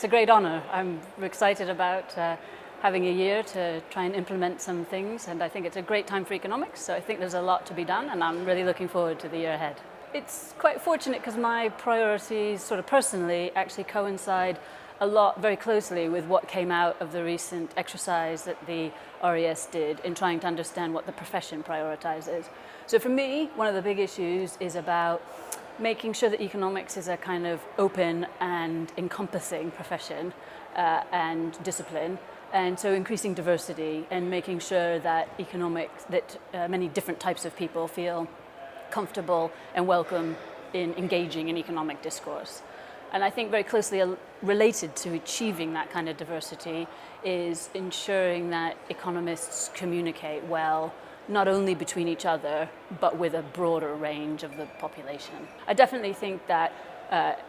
a great honor. I'm excited about having a year to try and implement some things, and I think it's a great time for economics, so I think there's a lot to be done, and I'm really looking forward to the year ahead. It's quite fortunate because my priorities, sort of personally, actually coincide a lot very closely with what came out of the recent exercise that the RES did in trying to understand what the profession prioritizes. So for me, one of the big issues is about making sure that economics is a kind of open and encompassing profession and discipline, and so increasing diversity and making sure that many different types of people feel comfortable and welcome in engaging in economic discourse. And I think very closely related to achieving that kind of diversity is ensuring that economists communicate well, not only between each other, but with a broader range of the population. I definitely think that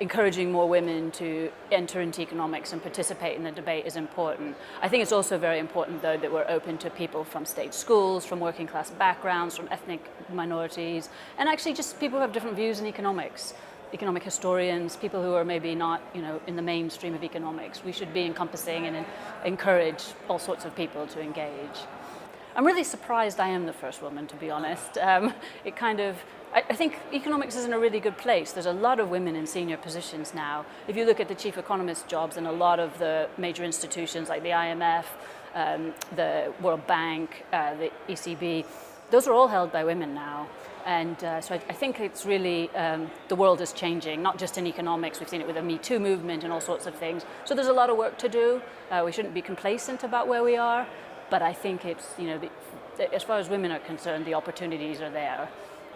encouraging more women to enter into economics and participate in the debate is important. I think it's also very important, though, that we're open to people from state schools, from working class backgrounds, from ethnic minorities, and actually just people who have different views in economics. Economic historians, people who are maybe not, in the mainstream of economics. We should be encompassing and encourage all sorts of people to engage. I'm really surprised I am the first woman, to be honest. I think economics is in a really good place. There's a lot of women in senior positions now. If you look at the chief economist jobs in a lot of the major institutions like the IMF, the World Bank, the ECB, those are all held by women now. And so I think it's really, the world is changing, not just in economics. We've seen it with the Me Too movement and all sorts of things. So there's a lot of work to do. We shouldn't be complacent about where we are. But I think it's, as far as women are concerned, the opportunities are there.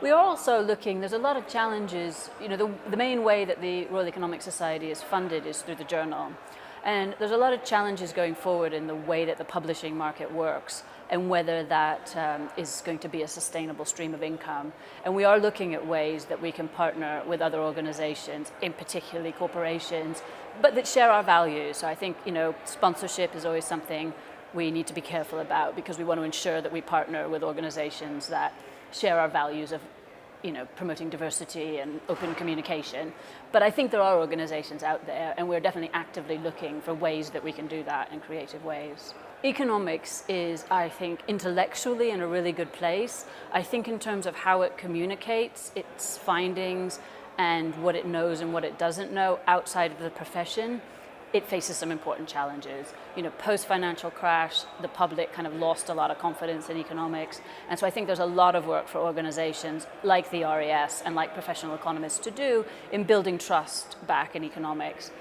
We are also looking, there's a lot of challenges. The main way that the Royal Economic Society is funded is through the journal. And there's a lot of challenges going forward in the way that the publishing market works and whether that is going to be a sustainable stream of income. And we are looking at ways that we can partner with other organizations, in particularly corporations, but that share our values. So I think, sponsorship is always something we need to be careful about because we want to ensure that we partner with organizations that share our values of promoting diversity and open communication. But I think there are organizations out there, and we're definitely actively looking for ways that we can do that in creative ways. Economics is, I think, intellectually in a really good place. I think in terms of how it communicates its findings and what it knows and what it doesn't know outside of the profession, it faces some important challenges. Post-financial crash, the public kind of lost a lot of confidence in economics. And so I think there's a lot of work for organizations like the RES and like professional economists to do in building trust back in economics.